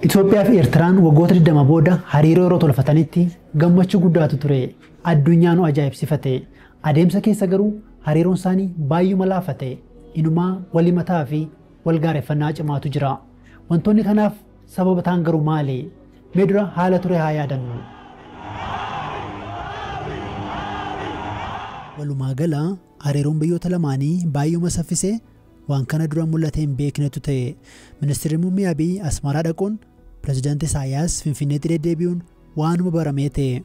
Itoophiyaa fi Eertiraan waggoota 20 booda hariiroo yeroo tolfatanitti gammachuu guddaatu ture. Addunyaan nu ajaa'ibsifate. Adeemsa keessa garuu hariiroon isaanii baay'ee laafate. Inumaa walii mataa fi wal gaareffannaa cimaatu jira. Wantoonni kanaaf sababa ta'an garuu maali? Mee dura haala ture haa yaadannu. Walumaa gala hariiroon biyyoota lamaanii baay'ee saffisee waan kana dura mul'ate hin beeknetu ta'e. Ministeerri Muummee Abiy Asmaraa dhaquun Pireezidaantii Isaayyaas Finfinneetti deddeebi'uun waanuma baramee ta'e.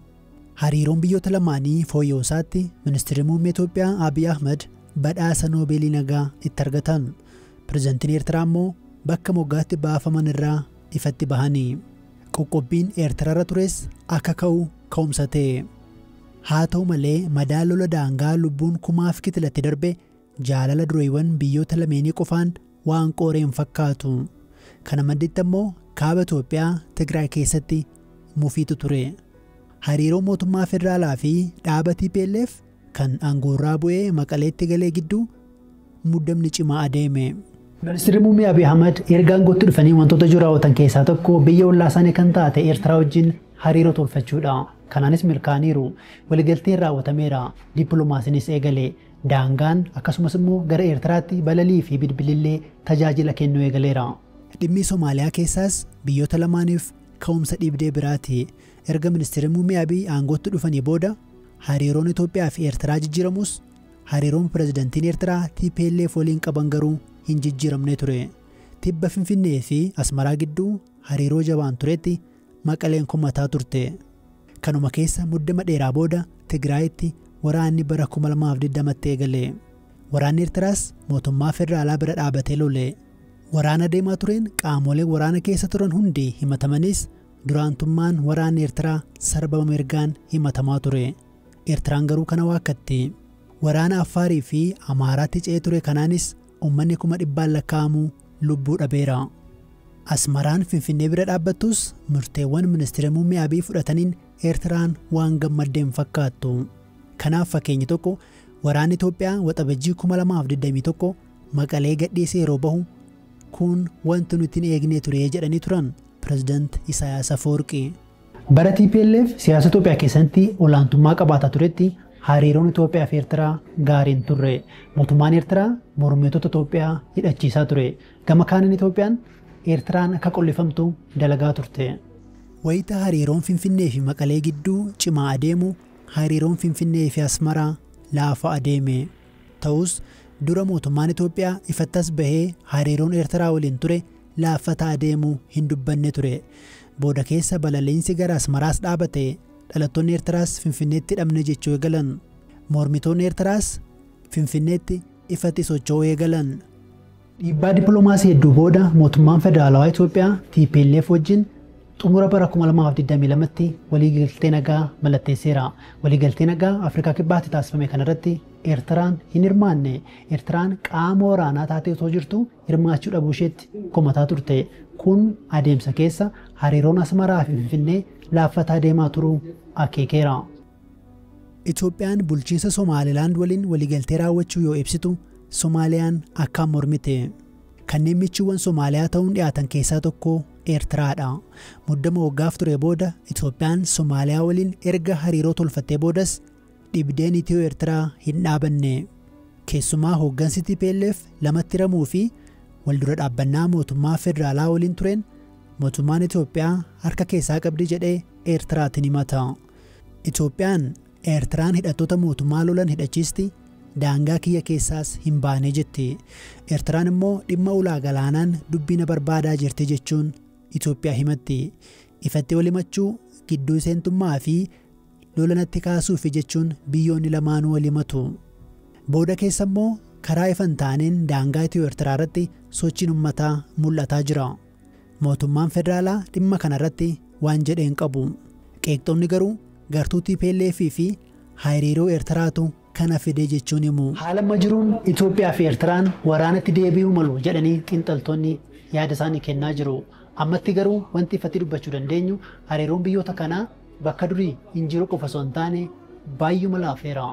Hariiroon biyyoota lamaanii fooyya'uu isaatti Ministeerri Muummee Itoophiyaa Abiy Ahmed badhaasa Noobeelii nagaa itti argatan. Pireezidaantiin Eertiraa immoo bakka moggaatti baafaman irraa ifatti bahanii. Qoqqobbiin Eertiraarra tures akka ka'umsa ta'e. Haa ta'u malee madaan lola daangaa lubbuun kumaaf kitilatti darbe jaalala dureewwan biyyoota lameenii qofaan waan qooreen fakkaatu. Kana madditti immoo kaaba Itoophiyaa Tigraay keessatti mufiitu ture. Hariiroo mootummaa federaalaa fi dhaaba TPLF kan aangoorraa bu'ee Maqaleetti galee gidduu muddamni cimaa adeeme. Ministeerri Muummee Abiy Ahmed erga aangootti dhufanii wantoota jiru raawwatan keessaa tokko biyya ollaa isaanii kan taate Eertiraa wajjin hariiroo tolfachuudha. Kanaanis milkaa'aniiru. Waliigalteen raawwatameera. Dippiloomaasiinis eegale. Daangaan akkasumas immoo gara Eertiraatti balalii fi bilbilillee tajaajila kennuu eegaleera. Dhimmi Somaaliyaa keessaas biyyoota lamaaniif ka'umsa dhiibdee biraati. Erga Ministeerri Muummee Abiy aangootti dhufanii booda hariiroon Itoophiyaa fi Eertiraa jijjiiramus hariiroon Pireezidaantiin Eertiraa TPLF waliin qaban garuu hin jijjiiramne ture. Tibba Finfinnee fi Asmaraa gidduu hariiroo jabaan turetti Maqaleen kumataa turte. Kanuma keessa muddama dheeraa booda Tigraayitti waraanni bara 2020tti eegale. Waraanni Eertiraas mootummaa federaalaa bira dhaabatee lole. Waraana deemaa tureen qaamolee waraana keessa turan hundi himatamanis duraantummaan waraanni Eertiraa sarbama mirgaan himatamaa ture. Eertiraan garuu kana waakkatti. Waraana Affaarii fi Amaaraatti ce'ee ture kanaanis uummanni 100,000 lakkaa'amu lubbuu dhabeera. Asmaraan Finfinnee bira dhaabbattus murteewwan Ministeera Muummee Abiy fudhataniin Eertiraan waan gammaddeen fakkaattu. Kanaaf fakkeenyi tokko waraanni Itoophiyaa waxabajjii 2021 Maqalee gadhiisee yeroo bahu kun wanti nuti hin eegne ture jedhanii turan Pireezidaant Isaayyaas Afwerqii. Bara TPLF siyaasa Itoophiyaa keessatti olaantummaa qabaataa turetti hariiroon Itoophiyaa fi Eertiraa gaariin turre. Mootummaan Eertiraa mormitoota Itoophiyaa hidhachiisaa ture. Gama kaaniin Itoophiyaan Eertiraan akka qollifamtu dalagaa turte. Wayita hariiroon Finfinnee fi Maqalee gidduu cimaa adeemu hariiroon Finfinnee fi Asmaraa laafa adeeme. Ta'us dura mootummaan Itoophiyaa ifattas bahee hariiroon Eertiraa waliin ture laafataa adeemu hin dubbanne ture. Booda keessa balaliinsi gara Asmaraas dhaabate. Dhalattoonni Eertiraas Finfinneetti hidhamne jechuu eegalan. Mormitoonni Eertiraas Finfinneetti ifatti socho'uu eegalan. Dhiibbaa dippiloomaasii hedduu booda mootummaan federaalawaa Itoophiyaa TPLF wajjin xumura bara 2022tti waliigaltee nagaa mallatteesseera. Waliigaltee nagaa Afrikaa Kibbaatti taasifame kanarratti Eertiraan hin hirmaanne. Eertiraan qaama waraanaa taatee osoo jirtu hirmaachuu dhabuu isheetti komataa turte. Kun adeemsa keessa hariiroon Asmaraa fi Finfinnee laaffataa deemaa turuu akeekeera. Itoophiyaan bulchiinsa Somaalilaand waliin waliigaltee raawwachuu yoo ibsitu Somaaliyaan akkaan mormite. Kanneen michuuwwan Somaaliyaa ta'uun dhiyaatan keessaa tokko Eertiraadha. Muddama waggaaf ture booda Itoophiyaan Somaaliyaa waliin erga hariiroo tolfattee boodas dhibdeen Itiyoo Eertiraa hin dhaabanne. Keessumaa hooggansi TPLF lamatti hiramuu fi waldura dhaabbannaa mootummaa federaalaa waliin tureen mootummaan Itoophiyaa harka keessaa qabdi jedhee Eertiraatiin himata. Itoophiyaan Eertiraan hidhattoota mootummaa lolan hidhachiisti. Daangaa kiyya keessaas hin baane jetti. Eertiraan immoo dhimma ulaa galaanaan dubbiina barbaadaa jirti jechuun Itoophiyaa himatti. Ifatti walimachuu gidduu seentummaa fi lolanatti kaasuuf jechuun biyyoonni lamaanuu walimatu. Booda keessa immoo karaa ifan taaneen daangaa Itiyoo Eertiraa irratti sochiin uummataa mul'ataa jira. Mootummaan federaalaa dhimma kanarratti waan jedhe hin qabu. Qeeqxoonni garuu gartuu TPLF fi hariiroo Eertiraatu kana fidee jechuun himu. Haala amma jiruun Itoophiyaa fi Eertiraan waraanatti deebi'uu malu jedhanii xiinxaltoonni yaada isaanii kennaa jiru. Ammatti garuu wanti ifatti dubbachuu dandeenyu hariiroon biyyoota kanaa bakka durii hin jiru qofa osoo hin taane baay'ee laafeera.